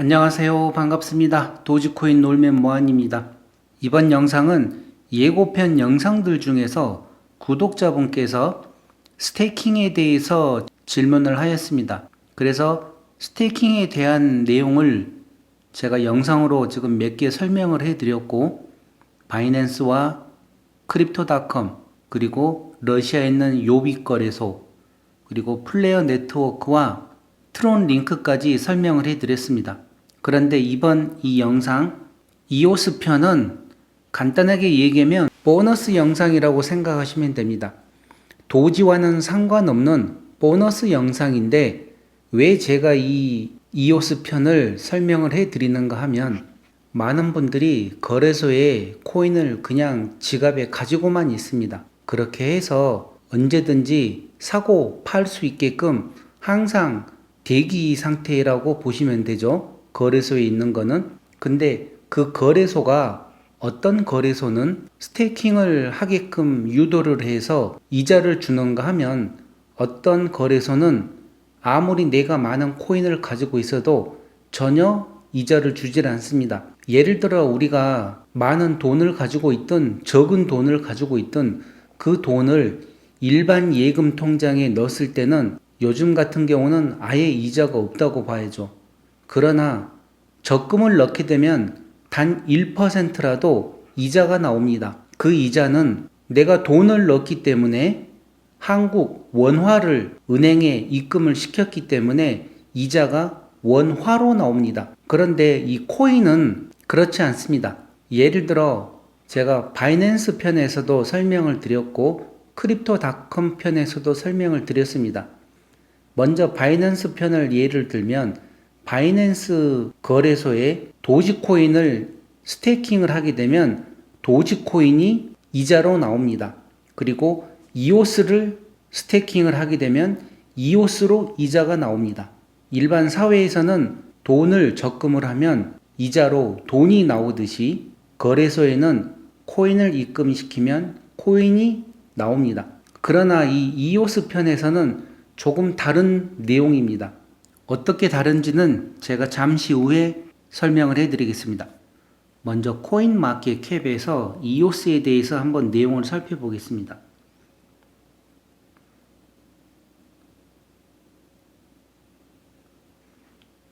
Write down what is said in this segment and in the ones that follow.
안녕하세요. 반갑습니다. 도지코인 놀면 뭐하니입니다. 이번 영상은 예고편 영상들 중에서 구독자분께서 스테이킹에 대해서 질문을 하였습니다. 그래서 스테이킹에 대한 내용을 제가 영상으로 지금 몇 개 설명을 해드렸고, 바이낸스와 크립토닷컴, 그리고 러시아에 있는 요비 거래소, 그리고 플레어 네트워크와 트론 링크까지 설명을 해드렸습니다. 그런데 이번 이 영상 이오스 편은 간단하게 얘기하면 보너스 영상이라고 생각하시면 됩니다. 도지와는 상관없는 보너스 영상인데 왜 제가 이 이오스 편을 설명을 해 드리는가 하면 많은 분들이 거래소에 코인을 그냥 지갑에 가지고만 있습니다. 그렇게 해서 언제든지 사고 팔 수 있게끔 항상 대기 상태라고 보시면 되죠. 거래소에 있는 거는. 근데 그 거래소가 어떤 거래소는 스테이킹을 하게끔 유도를 해서 이자를 주는가 하면 어떤 거래소는 아무리 내가 많은 코인을 가지고 있어도 전혀 이자를 주질 않습니다. 예를 들어 우리가 많은 돈을 가지고 있든 적은 돈을 가지고 있든 그 돈을 일반 예금 통장에 넣었을 때는 요즘 같은 경우는 아예 이자가 없다고 봐야죠. 그러나 적금을 넣게 되면 단 1%라도 이자가 나옵니다. 그 이자는 내가 돈을 넣기 때문에 한국 원화를 은행에 입금을 시켰기 때문에 이자가 원화로 나옵니다. 그런데 이 코인은 그렇지 않습니다. 예를 들어 제가 바이낸스 편에서도 설명을 드렸고 크립토닷컴 편에서도 설명을 드렸습니다. 먼저 바이낸스 편을 예를 들면 바이낸스 거래소에 도지코인을 스테이킹을 하게 되면 도지코인이 이자로 나옵니다. 그리고 이오스를 스테이킹을 하게 되면 이오스로 이자가 나옵니다. 일반 사회에서는 돈을 적금을 하면 이자로 돈이 나오듯이 거래소에는 코인을 입금시키면 코인이 나옵니다. 그러나 이 이오스 편에서는 조금 다른 내용입니다. 어떻게 다른지는 제가 잠시 후에 설명을 해드리겠습니다. 먼저 코인마켓캡에서 이오스에 대해서 한번 내용을 살펴보겠습니다.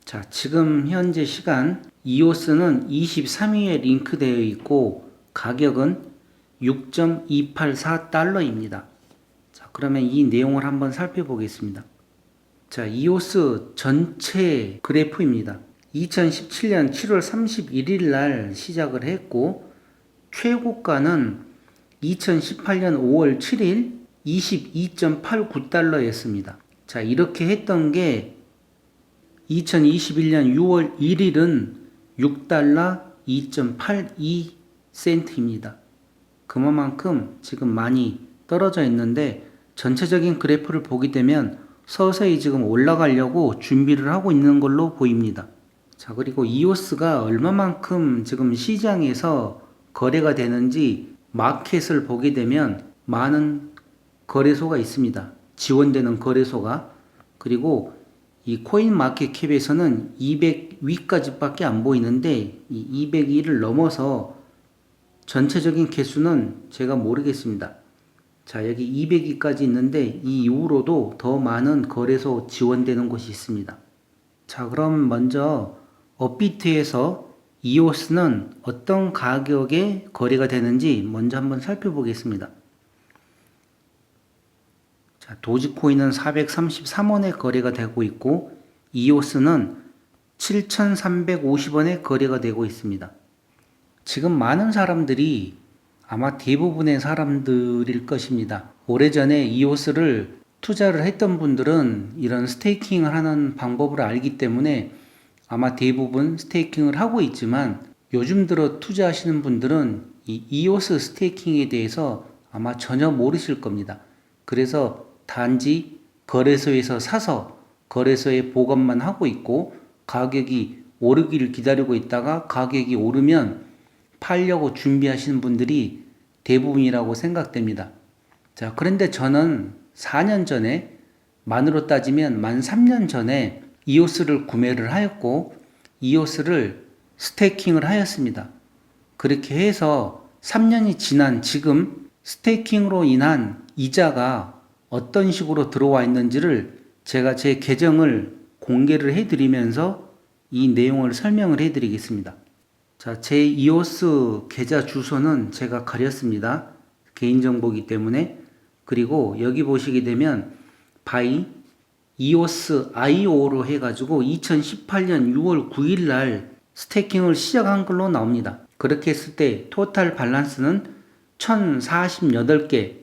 자, 지금 현재 시간 이오스는 23위에 링크되어 있고 가격은 6.284달러입니다. 자, 그러면 이 내용을 한번 살펴보겠습니다. 자, 이오스 전체 그래프입니다. 2017년 7월 31일 날 시작을 했고 최고가는 2018년 5월 7일 22.89달러였습니다. 자, 이렇게 했던 게 2021년 6월 1일은 6달러 2.82센트입니다. 그만큼 지금 많이 떨어져 있는데 전체적인 그래프를 보게 되면 서서히 지금 올라가려고 준비를 하고 있는 걸로 보입니다. 자, 그리고 이오스가 얼마만큼 지금 시장에서 거래가 되는지 마켓을 보게 되면 많은 거래소가 있습니다. 지원되는 거래소가. 그리고 이 코인 마켓 캡에서는 200위까지 밖에 안 보이는데 이 202를 넘어서 전체적인 개수는 제가 모르겠습니다. 자, 여기 200위까지 있는데 이 이후로도 더 많은 거래소 지원되는 곳이 있습니다. 자, 그럼 먼저 업비트에서 이오스는 어떤 가격에 거래가 되는지 먼저 한번 살펴보겠습니다. 자, 도지코인은 433원에 거래가 되고 있고 이오스는 7,350원에 거래가 되고 있습니다. 지금 많은 사람들이 아마 대부분의 사람들일 것입니다. 오래전에 이오스를 투자를 했던 분들은 이런 스테이킹을 하는 방법을 알기 때문에 아마 대부분 스테이킹을 하고 있지만 요즘 들어 투자하시는 분들은 이 이오스 스테이킹에 대해서 아마 전혀 모르실 겁니다. 그래서 단지 거래소에서 사서 거래소에 보관만 하고 있고 가격이 오르기를 기다리고 있다가 가격이 오르면 팔려고 준비하시는 분들이 대부분이라고 생각됩니다. 자, 그런데 저는 4년 전에 만으로 따지면 만 3년 전에 이오스를 구매를 하였고 이오스를 스테이킹을 하였습니다. 그렇게 해서 3년이 지난 지금 스테이킹으로 인한 이자가 어떤 식으로 들어와 있는지를 제가 제 계정을 공개를 해드리면서 이 내용을 설명을 해드리겠습니다. 자, 제 이오스 계좌 주소는 제가 가렸습니다. 개인정보이기 때문에. 그리고 여기 보시게 되면 바이 이오스 IO로 해가지고 2018년 6월 9일 날 스테이킹을 시작한 걸로 나옵니다. 그렇게 했을 때 토탈 밸런스는 1048개,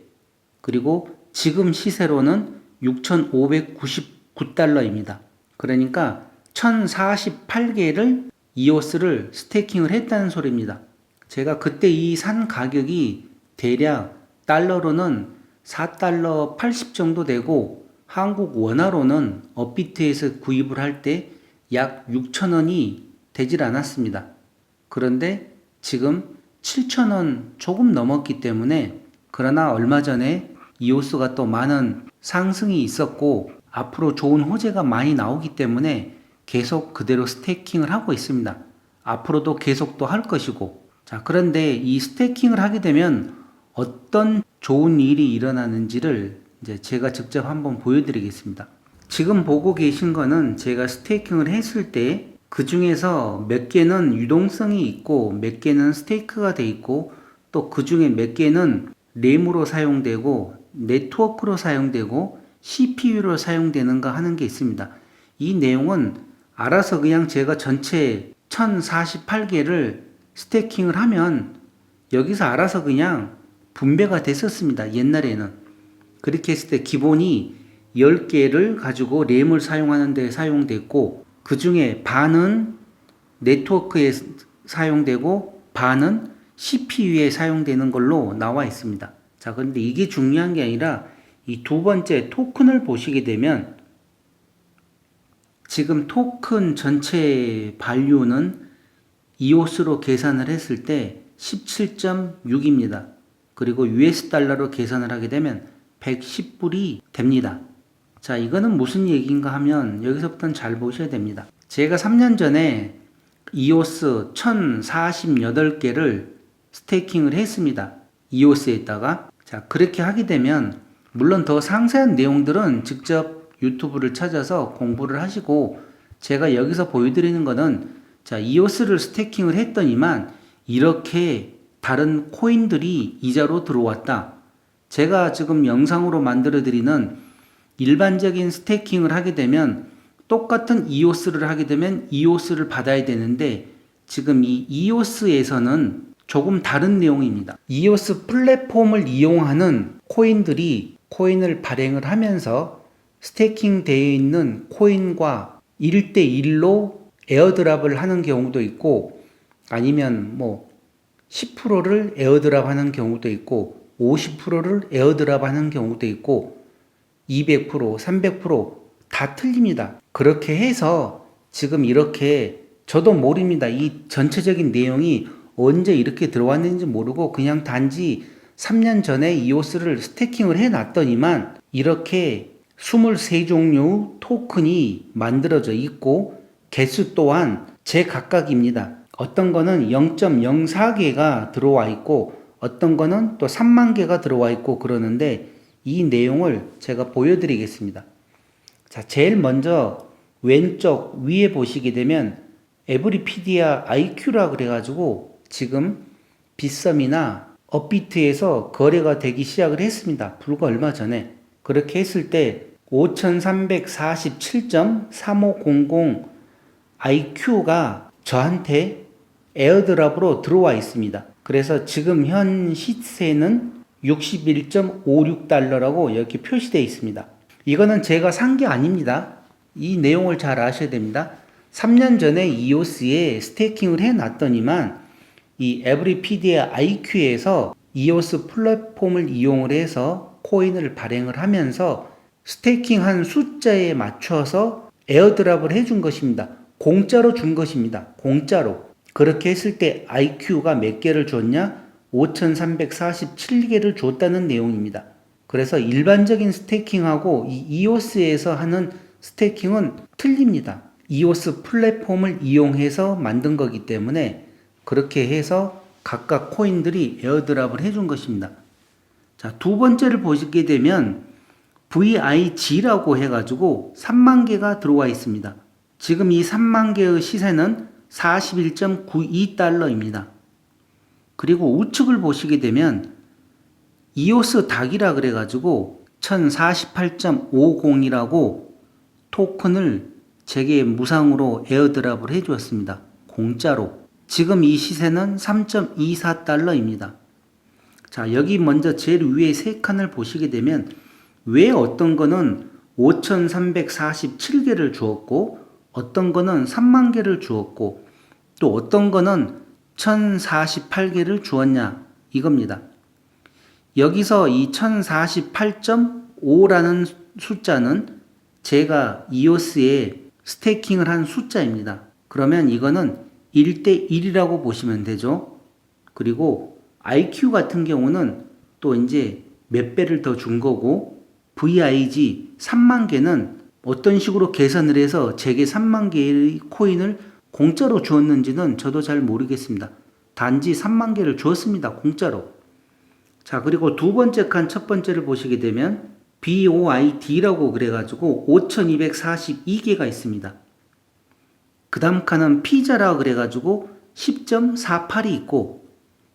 그리고 지금 시세로는 6,599달러입니다. 그러니까 1048개를 이오스를 스테이킹을 했다는 소리입니다. 제가 그때 이 산 가격이 대략 달러로는 4달러 80 정도 되고 한국 원화로는 업비트에서 구입을 할 때 약 6,000원이 되질 않았습니다. 그런데 지금 7,000원 조금 넘었기 때문에, 그러나 얼마 전에 이오스가 또 많은 상승이 있었고 앞으로 좋은 호재가 많이 나오기 때문에 계속 그대로 스테이킹을 하고 있습니다. 앞으로도 계속 또 할 것이고. 자, 그런데 이 스테이킹을 하게 되면 어떤 좋은 일이 일어나는지를 이제 제가 직접 한번 보여드리겠습니다. 지금 보고 계신 거는 제가 스테이킹을 했을 때 그 중에서 몇 개는 유동성이 있고 몇 개는 스테이크가 돼 있고 또 그 중에 몇 개는 램으로 사용되고 네트워크로 사용되고 CPU로 사용되는가 하는 게 있습니다. 이 내용은 알아서 그냥 제가 전체 1048개를 스테이킹을 하면 여기서 알아서 그냥 분배가 됐었습니다. 옛날에는. 그렇게 했을 때 기본이 10개를 가지고 램을 사용하는 데 사용됐고, 그 중에 반은 네트워크에 사용되고 반은 CPU에 사용되는 걸로 나와 있습니다. 자, 그런데 이게 중요한 게 아니라 이 두 번째 토큰을 보시게 되면 지금 토큰 전체 발류는 이오스로 계산을 했을 때 17.6입니다. 그리고 US 달러로 계산을 하게 되면 110불이 됩니다. 자, 이거는 무슨 얘기인가 하면 여기서부터는 잘 보셔야 됩니다. 제가 3년 전에 이오스 1048개를 스테이킹을 했습니다. 이오스에다가. 자, 그렇게 하게 되면 물론 더 상세한 내용들은 직접 유튜브를 찾아서 공부를 하시고, 제가 여기서 보여드리는 거는 자, 이오스를 스테이킹을 했더니만 이렇게 다른 코인들이 이자로 들어왔다. 제가 지금 영상으로 만들어 드리는 일반적인 스테이킹을 하게 되면 똑같은 이오스를 하게 되면 이오스를 받아야 되는데, 지금 이 이오스에서는 조금 다른 내용입니다. 이오스 플랫폼을 이용하는 코인들이 코인을 발행을 하면서 스테이킹 되어 있는 코인과 1대1로 에어드랍을 하는 경우도 있고, 아니면 뭐 10%를 에어드랍 하는 경우도 있고 50%를 에어드랍 하는 경우도 있고 200%, 300%다 틀립니다. 그렇게 해서 지금 이렇게 저도 모릅니다. 이 전체적인 내용이 언제 이렇게 들어왔는지 모르고 그냥 단지 3년 전에 이오스를 스테이킹을 해놨더니만 이렇게 23종류 토큰이 만들어져 있고 개수 또한 제각각입니다. 어떤 거는 0.04개가 들어와 있고 어떤 거는 또 3만 개가 들어와 있고 그러는데, 이 내용을 제가 보여드리겠습니다. 자, 제일 먼저 왼쪽 위에 보시게 되면 에브리피디아 IQ라 그래가지고 지금 빗썸이나 업비트에서 거래가 되기 시작을 했습니다. 불과 얼마 전에. 그렇게 했을 때 5347.3500 IQ가 저한테 에어드랍으로 들어와 있습니다. 그래서 지금 현 시세는 61.56달러라고 이렇게 표시되어 있습니다. 이거는 제가 산 게 아닙니다. 이 내용을 잘 아셔야 됩니다. 3년 전에 이오스에 스테이킹을 해놨더니만 이 에브리피디아 IQ에서 이오스 플랫폼을 이용을 해서 코인을 발행을 하면서 스테이킹한 숫자에 맞춰서 에어드랍을 해준 것입니다. 공짜로 준 것입니다. 공짜로. 그렇게 했을 때 IQ가 몇 개를 줬냐? 5347개를 줬다는 내용입니다. 그래서 일반적인 스테이킹하고 이 이오스에서 하는 스테이킹은 틀립니다. 이오스 플랫폼을 이용해서 만든 거기 때문에 그렇게 해서 각각 코인들이 에어드랍을 해준 것입니다. 자, 두 번째를 보시게 되면 VIG라고 해가지고 3만 개가 들어와 있습니다. 지금 이 3만 개의 시세는 41.92달러입니다. 그리고 우측을 보시게 되면 이오스 닥이라 그래가지고 1048.50이라고 토큰을 제게 무상으로 에어드랍을 해주었습니다. 공짜로. 지금 이 시세는 3.24달러입니다. 자, 여기 먼저 제일 위에 세 칸을 보시게 되면 왜 어떤 거는 5,347개를 주었고 어떤 거는 3만 개를 주었고 또 어떤 거는 1,048개를 주었냐 이겁니다. 여기서 이 1048.5라는 숫자는 제가 이오스에 스테이킹을 한 숫자입니다. 그러면 이거는 1대1이라고 보시면 되죠. 그리고 IQ 같은 경우는 또 이제 몇 배를 더 준 거고 VIG 3만 개는 어떤 식으로 계산을 해서 제게 3만 개의 코인을 공짜로 주었는지는 저도 잘 모르겠습니다. 단지 3만 개를 주었습니다. 공짜로. 자, 그리고 두 번째 칸 첫 번째를 보시게 되면 BOID라고 그래가지고 5242개가 있습니다. 그 다음 칸은 피자라 그래가지고 10.48이 있고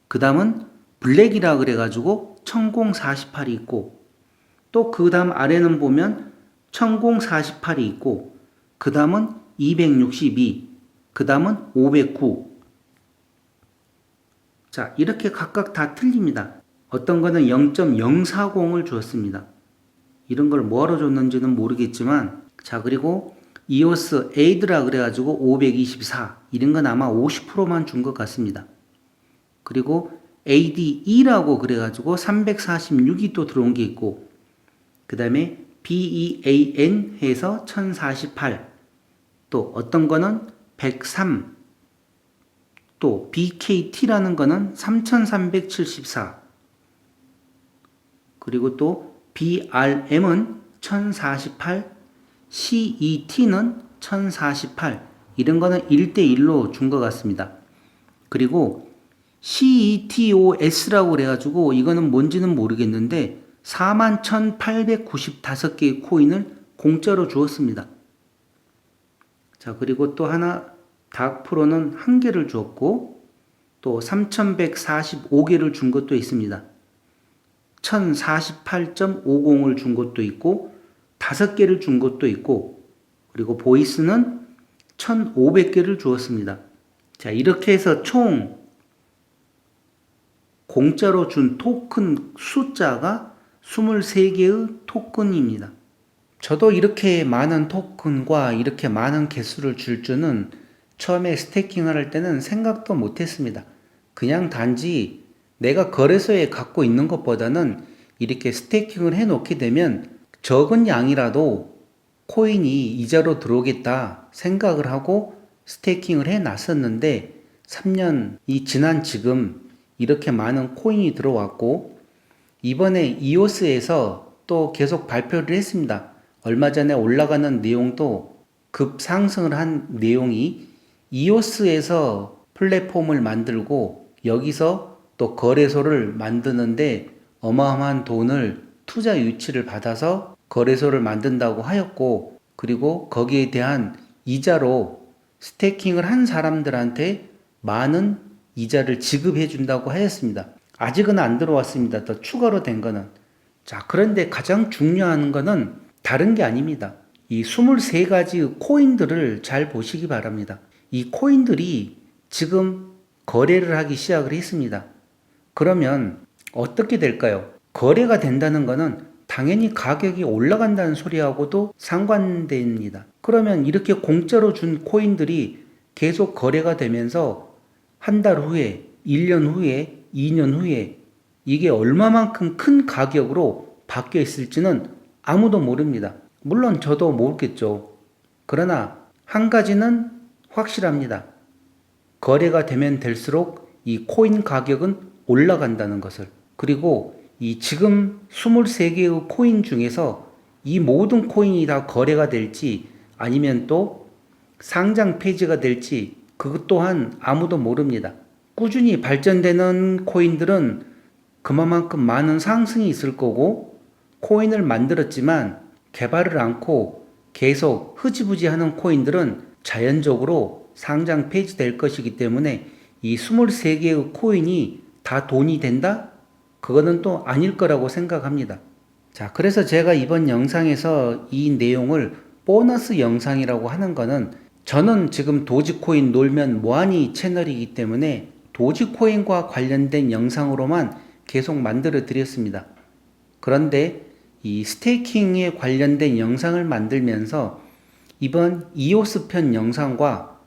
그 다음은 블랙이라 그래가지고 1048이 있고 또 그 다음 아래는 보면 1048이 있고 그 다음은 262, 그 다음은 509. 자, 이렇게 각각 다 틀립니다. 어떤 거는 0.040을 주었습니다. 이런 걸 뭐하러 줬는지는 모르겠지만 자, 그리고 이오스 에이드라 그래가지고 524 이런 건 아마 50%만 준 것 같습니다. 그리고 ADE라고 그래가지고 346이 또 들어온 게 있고 그 다음에 BEAN 해서 1048 또 어떤 거는 103 또 BKT라는 거는 3374 그리고 또 BRM은 1048 CET는 1048 이런 거는 1대1로 준 것 같습니다. 그리고 CETOS라고 그래가지고 이거는 뭔지는 모르겠는데 41,895개의 코인을 공짜로 주었습니다. 자, 그리고 또 하나 닥프로는 1개를 주었고 또 3,145개를 준 것도 있습니다. 1048.50을 준 것도 있고 5개를 준 것도 있고 그리고 보이스는 1,500개를 주었습니다. 자, 이렇게 해서 총 공짜로 준 토큰 숫자가 23개의 토큰입니다. 저도 이렇게 많은 토큰과 이렇게 많은 개수를 줄 줄은 처음에 스테이킹을 할 때는 생각도 못했습니다. 그냥 단지 내가 거래소에 갖고 있는 것보다는 이렇게 스테이킹을 해 놓게 되면 적은 양이라도 코인이 이자로 들어오겠다 생각을 하고 스테이킹을 해 놨었는데 3년이 지난 지금 이렇게 많은 코인이 들어왔고 이번에 이오스에서 또 계속 발표를 했습니다. 얼마 전에 올라가는 내용도 급상승을 한 내용이 이오스에서 플랫폼을 만들고 여기서 또 거래소를 만드는데 어마어마한 돈을 투자 유치를 받아서 거래소를 만든다고 하였고 그리고 거기에 대한 이자로 스테이킹을 한 사람들한테 많은 이자를 지급해 준다고 하였습니다. 아직은 안 들어왔습니다. 더 추가로 된 거는. 자, 그런데 가장 중요한 거는 다른 게 아닙니다. 이 23가지 코인들을 잘 보시기 바랍니다. 이 코인들이 지금 거래를 하기 시작을 했습니다. 그러면 어떻게 될까요? 거래가 된다는 거는 당연히 가격이 올라간다는 소리하고도 상관됩니다. 그러면 이렇게 공짜로 준 코인들이 계속 거래가 되면서 한 달 후에, 1년 후에, 2년 후에 이게 얼마만큼 큰 가격으로 바뀌어 있을지는 아무도 모릅니다. 물론 저도 모르겠죠. 그러나 한 가지는 확실합니다. 거래가 되면 될수록 이 코인 가격은 올라간다는 것을. 그리고 이 지금 23개의 코인 중에서 이 모든 코인이 다 거래가 될지 아니면 또 상장 폐지가 될지 그것 또한 아무도 모릅니다. 꾸준히 발전되는 코인들은 그만큼 많은 상승이 있을 거고, 코인을 만들었지만 개발을 않고 계속 흐지부지 하는 코인들은 자연적으로 상장 폐지될 것이기 때문에 이 23개의 코인이 다 돈이 된다? 그거는 또 아닐 거라고 생각합니다. 자, 그래서 제가 이번 영상에서 이 내용을 보너스 영상이라고 하는 거는, 저는 지금 도지코인 놀면 뭐하니 채널이기 때문에 도지코인과 관련된 영상으로만 계속 만들어 드렸습니다. 그런데 이 스테이킹에 관련된 영상을 만들면서 이번 이오스 편 영상과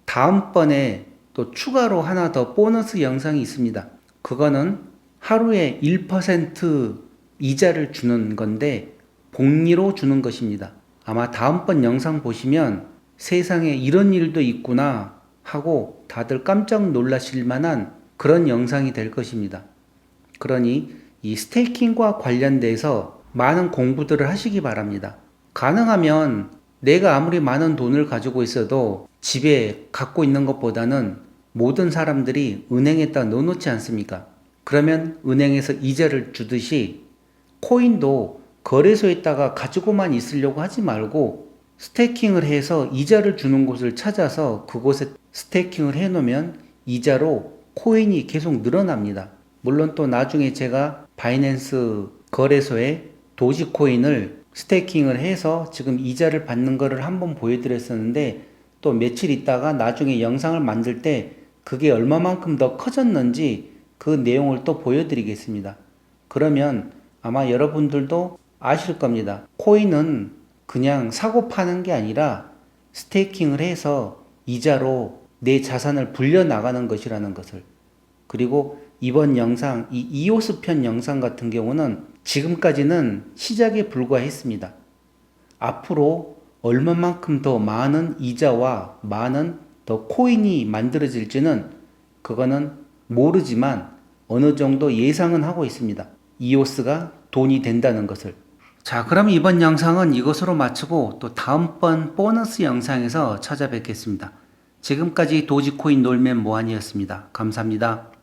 다음번에 또 추가로 하나 더 보너스 영상이 있습니다. 그거는 하루에 1% 이자를 주는 건데 복리로 주는 것입니다. 아마 다음번 영상 보시면 세상에 이런 일도 있구나 하고 다들 깜짝 놀라실 만한 그런 영상이 될 것입니다. 그러니 이 스테이킹과 관련돼서 많은 공부들을 하시기 바랍니다. 가능하면 내가 아무리 많은 돈을 가지고 있어도 집에 갖고 있는 것보다는 모든 사람들이 은행에다 넣어놓지 않습니까? 그러면 은행에서 이자를 주듯이 코인도 거래소에다가 가지고만 있으려고 하지 말고 스테이킹을 해서 이자를 주는 곳을 찾아서 그곳에 스테이킹을 해 놓으면 이자로 코인이 계속 늘어납니다. 물론 또 나중에 제가 바이낸스 거래소에 도지코인을 스테이킹을 해서 지금 이자를 받는 거를 한번 보여드렸었는데, 또 며칠 있다가 나중에 영상을 만들 때 그게 얼마만큼 더 커졌는지 그 내용을 또 보여드리겠습니다. 그러면 아마 여러분들도 아실 겁니다. 코인은 그냥 사고 파는 게 아니라 스테이킹을 해서 이자로 내 자산을 불려나가는 것이라는 것을. 그리고 이번 영상, 이 이오스 편 영상 같은 경우는 지금까지는 시작에 불과했습니다. 앞으로 얼마만큼 더 많은 이자와 많은 더 코인이 만들어질지는 그거는 모르지만 어느 정도 예상은 하고 있습니다. 이오스가 돈이 된다는 것을. 자, 그럼 이번 영상은 이것으로 마치고 또 다음번 보너스 영상에서 찾아뵙겠습니다. 지금까지 도지코인 놀면 뭐하니였습니다. 감사합니다.